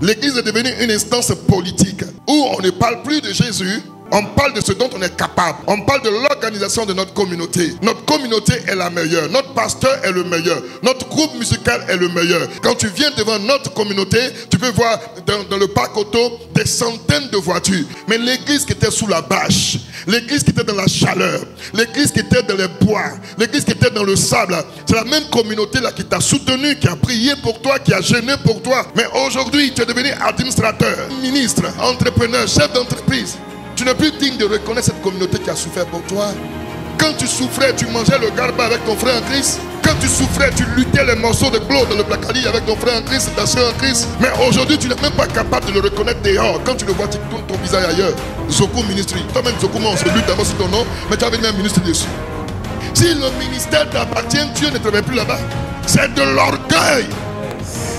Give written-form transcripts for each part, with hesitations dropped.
L'église est devenue une instance politique où on ne parle plus de Jésus. On parle de ce dont on est capable. On parle de l'organisation de notre communauté. Notre communauté est la meilleure. Notre pasteur est le meilleur. Notre groupe musical est le meilleur. Quand tu viens devant notre communauté, tu peux voir dans le parc auto des centaines de voitures. Mais l'église qui était sous la bâche, l'église qui était dans la chaleur, l'église qui était dans les bois, l'église qui était dans le sable, c'est la même communauté là qui t'a soutenu, qui a prié pour toi, qui a gêné pour toi. Mais aujourd'hui, tu es devenu administrateur, ministre, entrepreneur, chef d'entreprise. Tu n'es plus digne de reconnaître cette communauté qui a souffert pour toi. Quand tu souffrais, tu mangeais le garba avec ton frère en Christ. Quand tu souffrais, tu luttais les morceaux de gloire dans le placali avec ton frère en Christ, ta soeur en Christ. Mais aujourd'hui, tu n'es même pas capable de le reconnaître dehors. Quand tu le vois, tu tournes ton visage ailleurs. Zoko Ministry. Toi-même, Zoko, on se lutte d'abord sur ton nom, mais tu as venu un ministre dessus. Si le ministère t'appartient, Dieu ne travaille plus là-bas. C'est de l'orgueil.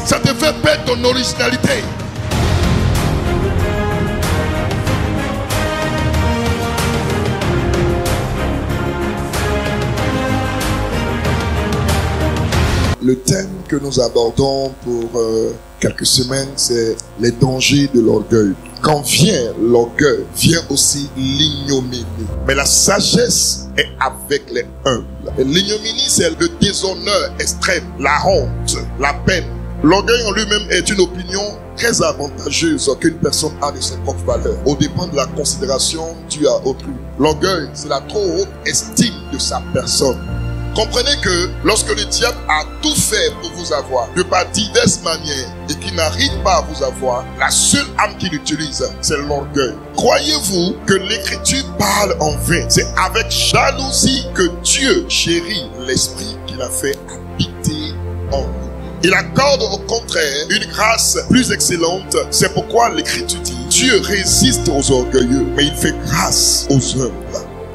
Ça te fait perdre ton originalité. Le thème que nous abordons pour quelques semaines, c'est les dangers de l'orgueil. Quand vient l'orgueil, vient aussi l'ignominie. Mais la sagesse est avec les humbles. L'ignominie, c'est le déshonneur extrême, la honte, la peine. L'orgueil en lui-même est une opinion très avantageuse qu'une personne a de ses propres valeurs, au dépend de la considération due à autrui. L'orgueil, c'est la trop haute estime de sa personne. Comprenez que lorsque le diable a tout fait pour vous avoir, de par diverses manières, et qu'il n'arrive pas à vous avoir, la seule âme qu'il utilise, c'est l'orgueil. Croyez-vous que l'écriture parle en vain? C'est avec jalousie que Dieu chérit l'esprit qu'il a fait habiter en nous. Il accorde au contraire une grâce plus excellente. C'est pourquoi l'écriture dit, Dieu résiste aux orgueilleux, mais il fait grâce aux humbles.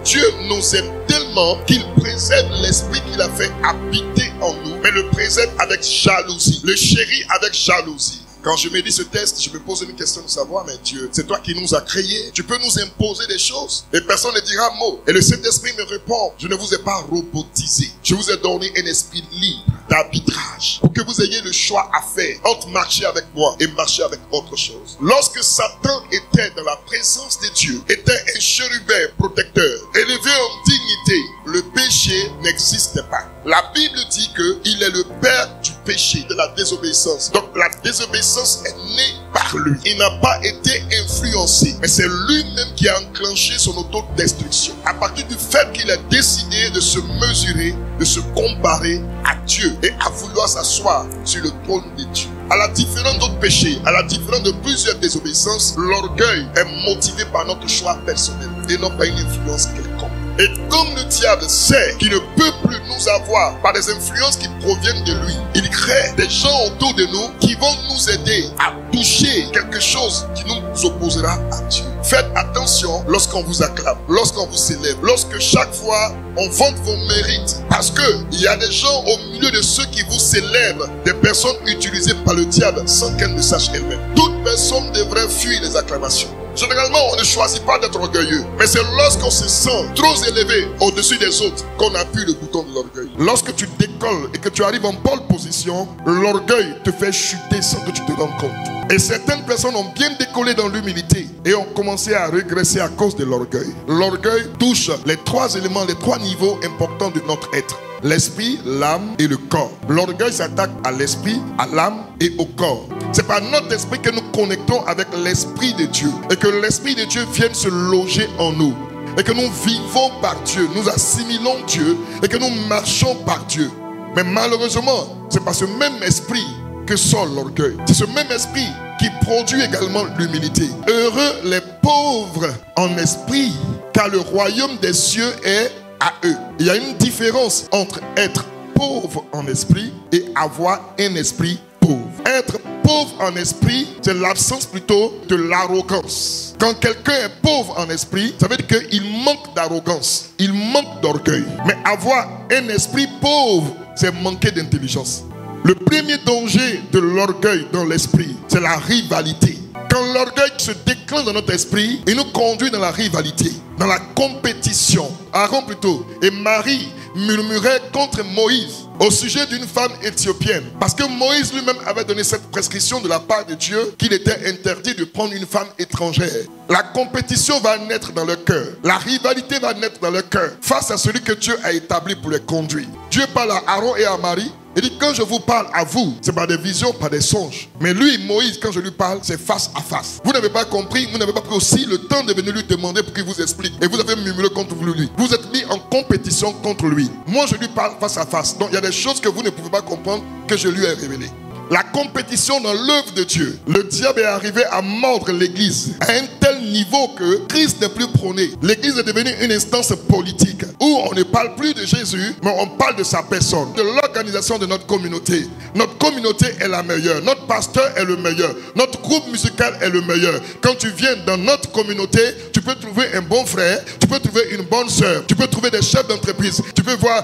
Dieu nous aime tellement qu'il préserve l'esprit qu'il a fait habiter en nous, mais le préserve avec jalousie, le chérit avec jalousie. Quand je me dis ce texte, je me pose une question de savoir, mais Dieu, c'est toi qui nous as créés. Tu peux nous imposer des choses et personne ne dira mot. Et le Saint-Esprit me répond, je ne vous ai pas robotisé. Je vous ai donné un esprit libre d'arbitrage pour que vous ayez le choix à faire entre marcher avec moi et marcher avec autre chose. Lorsque Satan était dans la présence de Dieu, était un chérubin protecteur, élevé en dignité, le péché n'existait pas. La Bible dit qu'il est le père du péché, de la désobéissance. Donc la désobéissance est née par lui. Il n'a pas été influencé, mais c'est lui-même qui a enclenché son autodestruction. À partir du fait qu'il a décidé de se mesurer, de se comparer à Dieu et à vouloir s'asseoir sur le trône de Dieu. À la différence d'autres péchés, à la différence de plusieurs désobéissances, l'orgueil est motivé par notre choix personnel et non pas une influence quelconque. Et comme le diable sait qu'il ne peut plus nous avoir par des influences qui proviennent de lui, il crée des gens autour de nous qui vont nous aider à toucher quelque chose qui nous opposera à Dieu. Faites attention lorsqu'on vous acclame, lorsqu'on vous célèbre, lorsque chaque fois on vante vos mérites. Parce qu'il y a des gens au milieu de ceux qui vous célèbrent, des personnes utilisées par le diable sans qu'elles ne sachent elles-mêmes. Toute personne devrait fuir les acclamations. Généralement, on ne choisit pas d'être orgueilleux. Mais c'est lorsqu'on se sent trop élevé au-dessus des autres qu'on appuie le bouton de l'orgueil. Lorsque tu décolles et que tu arrives en pole position, l'orgueil te fait chuter sans que tu te rendes compte. Et certaines personnes ont bien décollé dans l'humilité et ont commencé à régresser à cause de l'orgueil. L'orgueil touche les trois éléments, les trois niveaux importants de notre être. L'esprit, l'âme et le corps. L'orgueil s'attaque à l'esprit, à l'âme et au corps. C'est par notre esprit que nous connectons avec l'esprit de Dieu. Et que l'esprit de Dieu vienne se loger en nous. Et que nous vivons par Dieu. Nous assimilons Dieu. Et que nous marchons par Dieu. Mais malheureusement, c'est par ce même esprit que sort l'orgueil. C'est ce même esprit qui produit également l'humilité. Heureux les pauvres en esprit, car le royaume des cieux est à eux. Il y a une différence entre être pauvre en esprit et avoir un esprit pauvre. Être pauvre en esprit, c'est l'absence plutôt de l'arrogance. Quand quelqu'un est pauvre en esprit, ça veut dire qu'il manque d'arrogance, il manque d'orgueil. Mais avoir un esprit pauvre, c'est manquer d'intelligence. Le premier danger de l'orgueil dans l'esprit, c'est la rivalité. Quand l'orgueil se déclenche dans notre esprit, il nous conduit dans la rivalité, dans la compétition. Aaron plutôt et Marie murmuraient contre Moïse au sujet d'une femme éthiopienne. Parce que Moïse lui-même avait donné cette prescription de la part de Dieu qu'il était interdit de prendre une femme étrangère. La compétition va naître dans le cœur. La rivalité va naître dans le cœur face à celui que Dieu a établi pour les conduire. Dieu parle à Aaron et à Marie. Il dit, quand je vous parle à vous, c'est pas des visions, pas des songes. Mais lui, Moïse, quand je lui parle, c'est face à face. Vous n'avez pas compris, vous n'avez pas pris aussi le temps de venir lui demander pour qu'il vous explique. Et vous avez murmuré contre lui. Vous êtes mis en compétition contre lui. Moi, je lui parle face à face. Donc, il y a des choses que vous ne pouvez pas comprendre que je lui ai révélées. La compétition dans l'œuvre de Dieu. Le diable est arrivé à mordre l'église à un tel niveau que Christ n'est plus prôné. L'église est devenue une instance politique où on ne parle plus de Jésus, mais on parle de sa personne, de l'organisation de notre communauté. Notre communauté est la meilleure. Notre pasteur est le meilleur. Notre groupe musical est le meilleur. Quand tu viens dans notre communauté, tu peux trouver un bon frère, tu peux trouver une bonne sœur, tu peux trouver des chefs d'entreprise. Tu peux voir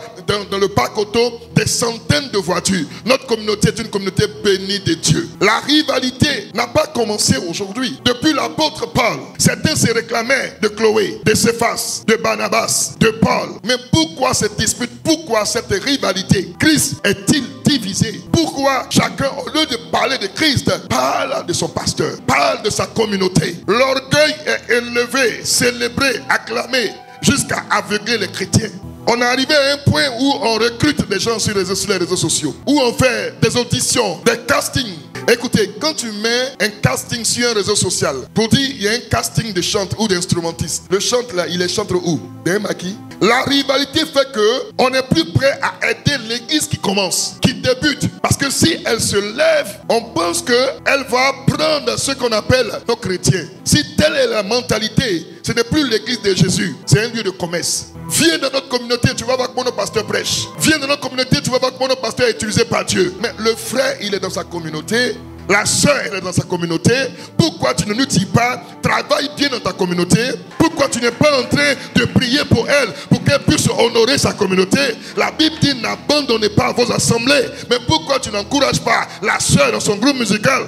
dans le parc auto des centaines de voitures. Notre communauté est une communauté béni de Dieu. La rivalité n'a pas commencé aujourd'hui. Depuis l'apôtre Paul, certains se réclamaient de Chloé, de Céphas, de Barnabas, de Paul. Mais pourquoi cette dispute? Pourquoi cette rivalité? Christ est-il divisé? Pourquoi chacun, au lieu de parler de Christ, parle de son pasteur, parle de sa communauté? L'orgueil est élevé, célébré, acclamé, jusqu'à aveugler les chrétiens. On est arrivé à un point où on recrute des gens sur les réseaux sociaux, où on fait des auditions, des castings. Écoutez, quand tu mets un casting sur un réseau social, pour dire il y a un casting de chanteur ou d'instrumentiste, le chanteur là, il est chanteur où? D'un maquis. La rivalité fait que on n'est plus prêt à aider l'église qui commence, qui débute. Parce que si elle se lève, on pense qu'elle va prendre ce qu'on appelle nos chrétiens. Si telle est la mentalité, ce n'est plus l'église de Jésus, c'est un lieu de commerce. Viens dans notre communauté, tu vas voir comment notre pasteur prêche. Viens dans notre communauté, tu vas voir comment notre pasteur est utilisé par Dieu. Mais le frère, il est dans sa communauté. La sœur, elle est dans sa communauté. Pourquoi tu ne nous dis pas, travaille bien dans ta communauté? Pourquoi tu n'es pas en train de prier pour elle, pour qu'elle puisse honorer sa communauté? La Bible dit, n'abandonnez pas vos assemblées. Mais pourquoi tu n'encourages pas la sœur dans son groupe musical?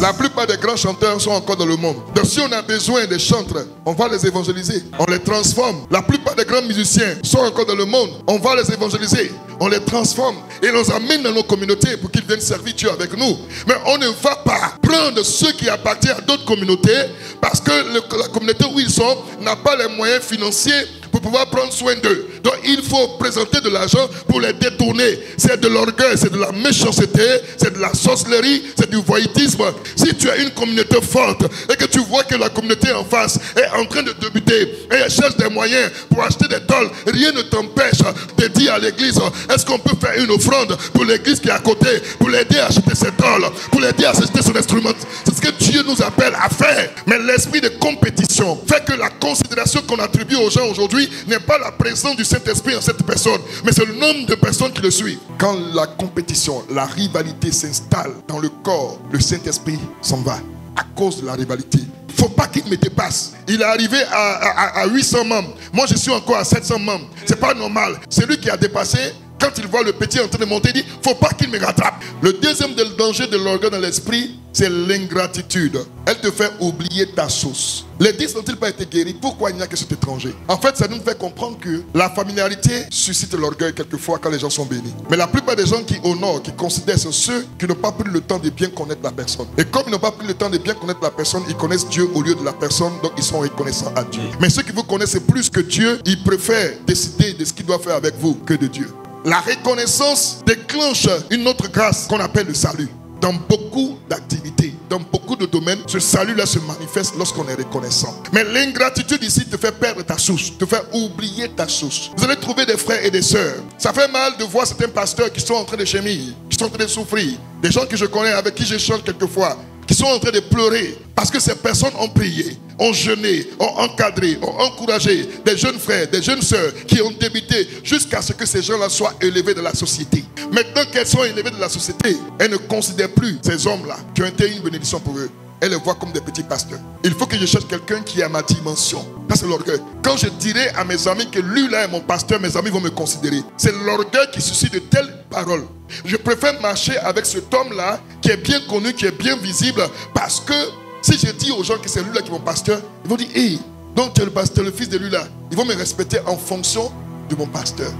La plupart des grands chanteurs sont encore dans le monde. Donc si on a besoin des chantres, on va les évangéliser. On les transforme. La plupart des grands musiciens sont encore dans le monde. On va les évangéliser. On les transforme et les amène dans nos communautés pour qu'ils viennent servir Dieu avec nous. Mais on ne va pas prendre ceux qui appartiennent à d'autres communautés parce que la communauté où ils sont n'a pas les moyens financiers pour pouvoir prendre soin d'eux. Donc il faut présenter de l'argent pour les détourner. C'est de l'orgueil, c'est de la méchanceté, c'est de la sorcellerie, c'est du voyoutisme. Si tu as une communauté forte et que tu vois que la communauté en face est en train de débuter et elle cherche des moyens pour acheter des tôles, rien ne t'empêche de dire à l'église, est-ce qu'on peut faire une offrande pour l'église qui est à côté, pour l'aider à acheter ses tôles, pour l'aider à acheter son instrument? C'est ce que Dieu nous appelle à faire. Mais l'esprit de compétition fait que la considération qu'on attribue aux gens aujourd'hui n'est pas la présence du Saint-Esprit en cette personne, mais c'est le nombre de personnes qui le suivent. Quand la compétition, la rivalité s'installe dans le corps, le Saint-Esprit s'en va à cause de la rivalité. Il ne faut pas qu'il me dépasse. Il est arrivé à 800 membres. Moi, je suis encore à 700 membres. Ce n'est pas normal. C'est lui qui a dépassé. Quand il voit le petit en train de monter, il dit, il ne faut pas qu'il me rattrape. Le deuxième danger de l'orgueil dans l'esprit, c'est l'ingratitude. Elle te fait oublier ta source. Les 10 n'ont-ils pas été guéris? Pourquoi il n'y a que cet étranger? En fait, ça nous fait comprendre que la familiarité suscite l'orgueil quelquefois quand les gens sont bénis. Mais la plupart des gens qui honorent, qui considèrent, sont ceux qui n'ont pas pris le temps de bien connaître la personne. Et comme ils n'ont pas pris le temps de bien connaître la personne, ils connaissent Dieu au lieu de la personne, donc ils sont reconnaissants à Dieu. Mais ceux qui vous connaissent plus que Dieu, ils préfèrent décider de ce qu'ils doivent faire avec vous que de Dieu. La reconnaissance déclenche une autre grâce qu'on appelle le salut. Dans beaucoup d'activités, dans beaucoup de domaines, ce salut-là se manifeste lorsqu'on est reconnaissant. Mais l'ingratitude ici te fait perdre ta source, te fait oublier ta source. Vous allez trouver des frères et des sœurs. Ça fait mal de voir certains pasteurs qui sont en train de gémir, qui sont en train de souffrir. Des gens que je connais, avec qui j'échange quelquefois, qui sont en train de pleurer parce que ces personnes ont prié, ont jeûné, ont encadré, ont encouragé des jeunes frères, des jeunes sœurs qui ont débuté jusqu'à ce que ces gens-là soient élevés de la société. Maintenant qu'elles sont élevées de la société, elles ne considèrent plus ces hommes-là qui ont été une bénédiction pour eux. Elles les voient comme des petits pasteurs. Il faut que je cherche quelqu'un qui est à ma dimension. Ça, c'est l'orgueil. Quand je dirai à mes amis que lui là est mon pasteur, mes amis vont me considérer. C'est l'orgueil qui suscite de telles paroles. Je préfère marcher avec cet homme-là qui est bien connu, qui est bien visible, parce que si je dis aux gens que c'est lui là qui est mon pasteur, ils vont dire, hey, donc tu es le pasteur, le fils de lui là. Ils vont me respecter en fonction de mon pasteur.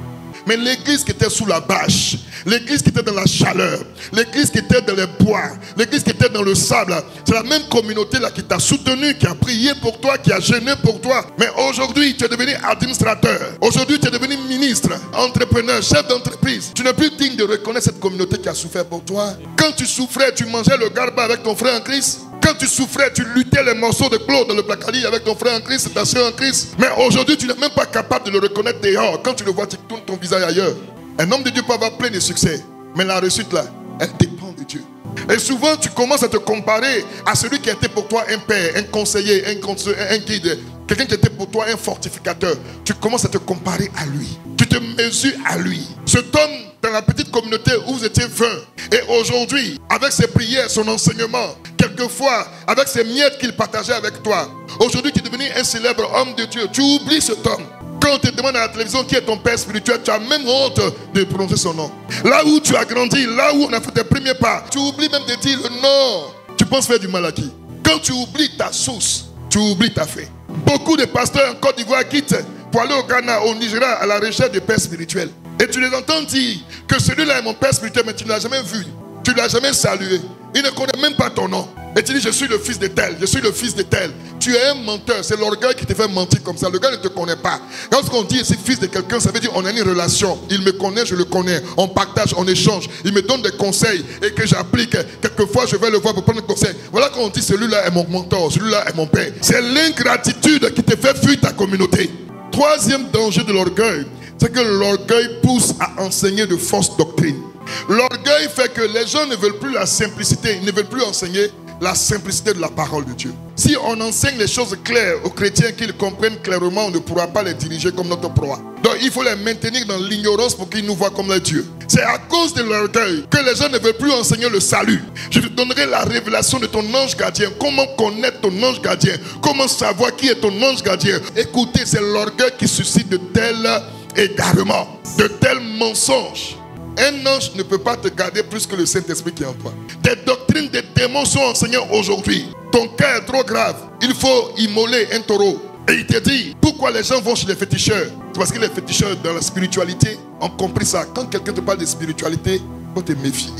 Mais l'église qui était sous la bâche, l'église qui était dans la chaleur, l'église qui était dans les bois, l'église qui était dans le sable, c'est la même communauté là qui t'a soutenu, qui a prié pour toi, qui a gêné pour toi. Mais aujourd'hui, tu es devenu administrateur. Aujourd'hui, tu es devenu ministre, entrepreneur, chef d'entreprise. Tu n'es plus digne de reconnaître cette communauté qui a souffert pour toi. Quand tu souffrais, tu mangeais le garba avec ton frère en Christ. Quand tu souffrais, tu luttais les morceaux de Claude dans le placali avec ton frère en Christ, ta soeur en Christ. Mais aujourd'hui, tu n'es même pas capable de le reconnaître dehors. Quand tu le vois, tu tournes ton visage ailleurs. Un homme de Dieu peut avoir plein de succès. Mais la réussite là, elle dépend de Dieu. Et souvent, tu commences à te comparer à celui qui était pour toi un père, un conseiller, un guide. Quelqu'un qui était pour toi un fortificateur. Tu commences à te comparer à lui. Tu te mesures à lui. Cet homme, dans la petite communauté où vous étiez 20, et aujourd'hui, avec ses prières, son enseignement, quelquefois, avec ses miettes qu'il partageait avec toi, aujourd'hui, tu es devenu un célèbre homme de Dieu. Tu oublies cet homme. Quand on te demande à la télévision qui est ton père spirituel, tu as même honte de prononcer son nom. Là où tu as grandi, là où on a fait tes premiers pas, tu oublies même de dire le nom. Tu penses faire du mal à qui? Quand tu oublies ta source, tu oublies ta fait. Beaucoup de pasteurs en Côte d'Ivoire quittent pour aller au Ghana, au Nigeria, à la recherche de pères spirituels. Et tu les entends dire que celui-là est mon père spirituel, mais tu ne l'as jamais vu. Tu ne l'as jamais salué. Il ne connaît même pas ton nom. Et tu dis, je suis le fils de tel, je suis le fils de tel. Tu es un menteur, c'est l'orgueil qui te fait mentir comme ça. Le gars ne te connaît pas. Lorsqu'on dit, je suis fils de quelqu'un, ça veut dire on a une relation. Il me connaît, je le connais. On partage, on échange. Il me donne des conseils et que j'applique. Quelquefois, je vais le voir pour prendre des conseils. Voilà quand on dit, celui-là est mon mentor, celui-là est mon père. C'est l'ingratitude qui te fait fuir ta communauté. Troisième danger de l'orgueil, c'est que l'orgueil pousse à enseigner de fausses doctrines. L'orgueil fait que les gens ne veulent plus la simplicité, ils ne veulent plus enseigner la simplicité de la parole de Dieu. Si on enseigne les choses claires aux chrétiens qu'ils comprennent clairement, on ne pourra pas les diriger comme notre proie. Donc il faut les maintenir dans l'ignorance pour qu'ils nous voient comme les dieux. C'est à cause de l'orgueil que les gens ne veulent plus enseigner le salut. Je te donnerai la révélation de ton ange gardien. Comment connaître ton ange gardien? Comment savoir qui est ton ange gardien? Écoutez, c'est l'orgueil qui suscite de tels égarements, de tels mensonges. Un ange ne peut pas te garder plus que le Saint-Esprit qui est en toi. Des doctrines des démons sont enseignées aujourd'hui. Ton cas est trop grave. Il faut immoler un taureau. Et il te dit, pourquoi les gens vont chez les féticheurs? C'est parce que les féticheurs dans la spiritualité ont compris ça. Quand quelqu'un te parle de spiritualité, il faut te méfier.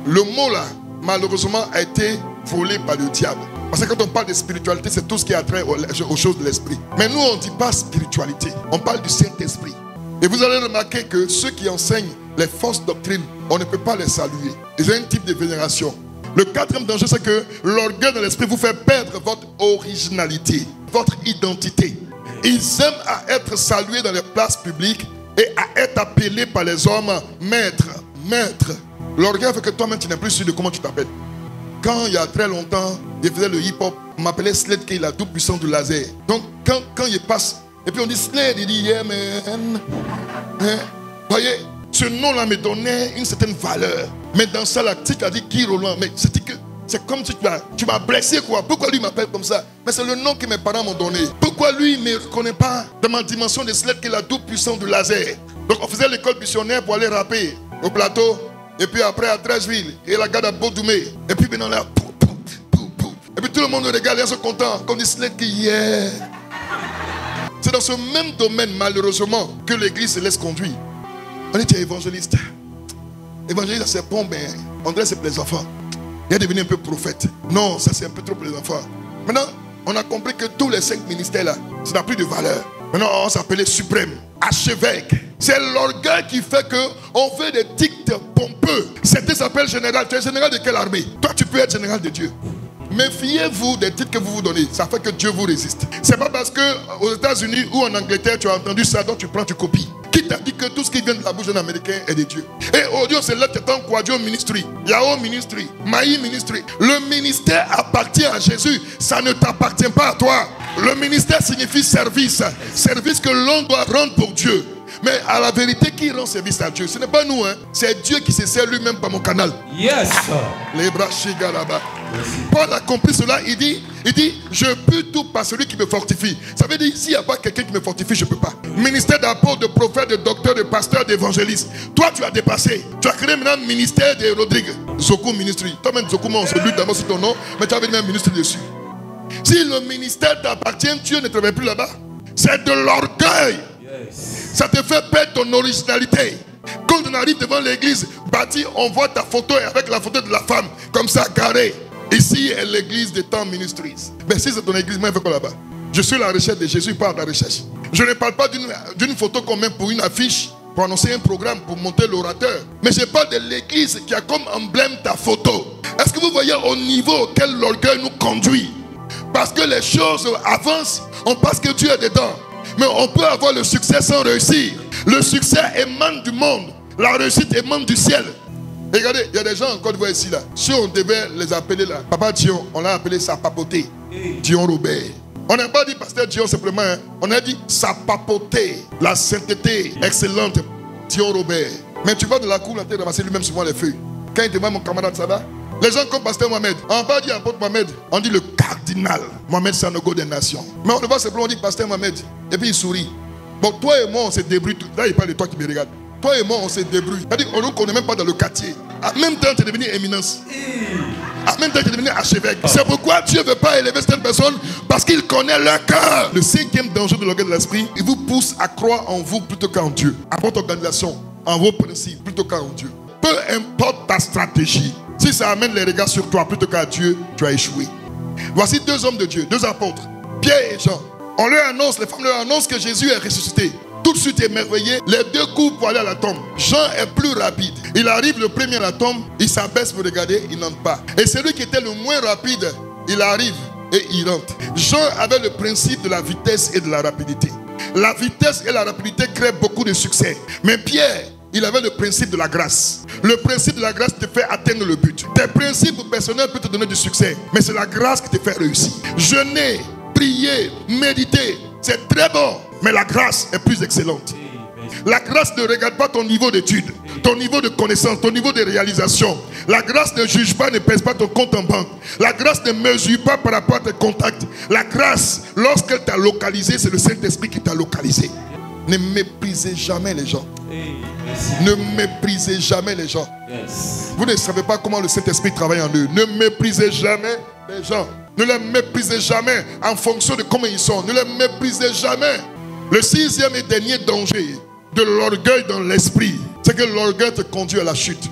Le mot là, malheureusement, a été volé par le diable. Parce que quand on parle de spiritualité, c'est tout ce qui a trait aux choses de l'esprit. Mais nous, on ne dit pas spiritualité. On parle du Saint-Esprit. Et vous allez remarquer que ceux qui enseignent les fausses doctrines, on ne peut pas les saluer. Ils ont un type de vénération. Le quatrième danger, c'est que l'orgueil de l'esprit vous fait perdre votre originalité, votre identité. Ils aiment à être salués dans les places publiques et à être appelés par les hommes maître, maître. L'orgueil fait que toi-même, tu n'es plus sûr de comment tu t'appelles. Quand il y a très longtemps, je faisais le hip-hop, on m'appelait Slade, qui est la double puissance du laser. Donc, quand il passe, et puis on dit Slade, il dit yeah man. Voyez, ce nom-là me donnait une certaine valeur. Mais dans ça, la tique a dit qui Roland. Mais c'est comme si tu m'as blessé quoi. Pourquoi lui m'appelle comme ça? Mais c'est le nom que mes parents m'ont donné. Pourquoi lui ne me reconnaît pas dans ma dimension de Slade, qui est la double puissance du laser? Donc on faisait l'école missionnaire pour aller rapper au plateau. Et puis après à Trècheville, et la garde à Beaudoumé. Et puis maintenant là, et puis tout le monde regarde, ils sont contents. Comme dit Slade qui yeah. C'est dans ce même domaine, malheureusement, que l'église se laisse conduire. On dit, tu es évangéliste. Évangéliste, c'est bon, mais on dirait que c'est pour les enfants. Il est devenu un peu prophète. Non, ça c'est un peu trop pour les enfants. Maintenant, on a compris que tous les 5 ministères là, ça n'a plus de valeur. Maintenant, on s'appelait suprême, archevêque. C'est l'orgueil qui fait qu'on fait des titres pompeux. Certains s'appellent général. Tu es général de quelle armée? Toi, tu peux être général de Dieu. Méfiez-vous des titres que vous vous donnez. Ça fait que Dieu vous résiste. C'est pas parce que aux États-Unis ou en Angleterre tu as entendu ça, donc tu prends, tu copies. Qui t'a dit que tout ce qui vient de la bouche d'un Américain est de Dieu? Et audio, c'est là que tu entends Quadio Ministry, Yao Ministry, Maï Ministry. Le ministère appartient à Jésus. Ça ne t'appartient pas à toi. Le ministère signifie service. Service que l'on doit rendre pour Dieu. Mais à la vérité, qui rend service à Dieu? Ce n'est pas nous, hein. C'est Dieu qui se sert lui-même par mon canal. Yes. Les bras chiga là-bas. Paul a compris cela. Il dit, je peux tout par celui qui me fortifie. Ça veut dire, s'il n'y a pas quelqu'un qui me fortifie, je ne peux pas. Ministère d'apôtre, de prophète, de docteur, de pasteur, d'évangéliste. Toi, tu as dépassé. Tu as créé maintenant le ministère de Rodrigue. Zoku Ministry. Toi-même, Zoku, on se lutte d'abord sur ton nom, mais tu as mis un ministre dessus. Si le ministère t'appartient, Dieu ne travaille plus là-bas. C'est de l'orgueil. Ça te fait perdre ton originalité. Quand on arrive devant l'église bâtie, on voit ta photo avec la photo de la femme, comme ça, carré. Ici est l'église des temps ministries. Mais si c'est ton église, moi, je fais quoi là-bas? Je suis à la recherche de Jésus, pas à la recherche. Je ne parle pas d'une photo qu'on met pour une affiche, pour annoncer un programme, pour monter l'orateur. Mais je parle de l'église qui a comme emblème ta photo. Est-ce que vous voyez au niveau auquel l'orgueil nous conduit? Parce que les choses avancent, on pense que Dieu est dedans. Mais on peut avoir le succès sans réussir. Le succès émane du monde. La réussite émane du ciel. Et regardez, il y a des gens en Côte d'Ivoire ici là. Si on devait les appeler là, Papa Dion, on l'a appelé sa papauté. Dion Robert. On n'a pas dit pasteur Dion simplement, hein. On a dit sa papauté, la sainteté excellente, Dion Robert. Mais tu vas de la cour, on t'a ramassé lui-même souvent les feuilles. Quand il te voit, mon camarade, ça va? Les gens comme pasteur Mohamed, on n'a pas dit apôtre Mohamed, on dit le cardinal Mohamed Sanogo des nations. Mais on le voit simplement, on dit pasteur Mohamed, et puis il sourit. Bon, toi et moi, on se débrouille. Là, il parle de toi qui me regarde. Toi et moi, on se débrouille. C'est-à-dire, on ne connaît même pas dans le quartier. En même temps, tu es devenu éminence. En même temps, tu es devenu archevêque. C'est pourquoi Dieu ne veut pas élever certaines personnes, parce qu'il connaît leur cœur. Le cinquième danger de l'orgueil de l'esprit, il vous pousse à croire en vous plutôt qu'en Dieu. À votre organisation, en vos principes plutôt qu'en Dieu. Peu importe ta stratégie, si ça amène les regards sur toi plutôt qu'à Dieu, tu as échoué. Voici deux hommes de Dieu, deux apôtres, Pierre et Jean. On leur annonce, les femmes leur annoncent que Jésus est ressuscité. Tout de suite émerveillé, les deux courent pour aller à la tombe. Jean est plus rapide. Il arrive le premier à la tombe, il s'abaisse pour regarder, il n'entre pas. Et celui qui était le moins rapide, il arrive et il rentre. Jean avait le principe de la vitesse et de la rapidité. La vitesse et la rapidité créent beaucoup de succès. Mais Pierre, il avait le principe de la grâce. Le principe de la grâce te fait atteindre le but. Tes principes personnels peuvent te donner du succès, mais c'est la grâce qui te fait réussir. Jeûner, prier, méditer, c'est très bon, mais la grâce est plus excellente. La grâce ne regarde pas ton niveau d'études, ton niveau de connaissance, ton niveau de réalisation. La grâce ne juge pas, ne pèse pas ton compte en banque. La grâce ne mesure pas par rapport à tes contacts. La grâce, lorsqu'elle t'a localisé, c'est le Saint-Esprit qui t'a localisé. Ne méprisez jamais les gens. Ne méprisez jamais les gens. Vous ne savez pas comment le Saint-Esprit travaille en eux. Ne méprisez jamais les gens. Ne les méprisez jamais en fonction de comment ils sont. Ne les méprisez jamais. Le sixième et dernier danger de l'orgueil dans l'esprit, c'est que l'orgueil te conduit à la chute.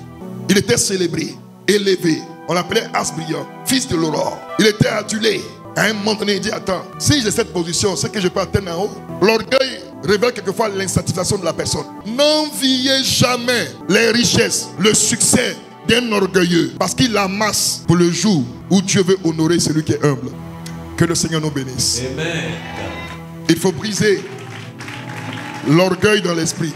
Il était célébré, élevé. On l'appelait As brillant, fils de l'aurore. Il était adulé. À un moment donné, il dit, attends, si j'ai cette position, c'est que je peux atteindre en haut. L'orgueil révèle quelquefois l'insatisfaction de la personne. N'enviez jamais les richesses, le succès d'un orgueilleux, parce qu'il amasse pour le jour où Dieu veut honorer celui qui est humble. Que le Seigneur nous bénisse. Amen. Il faut briser l'orgueil dans l'esprit.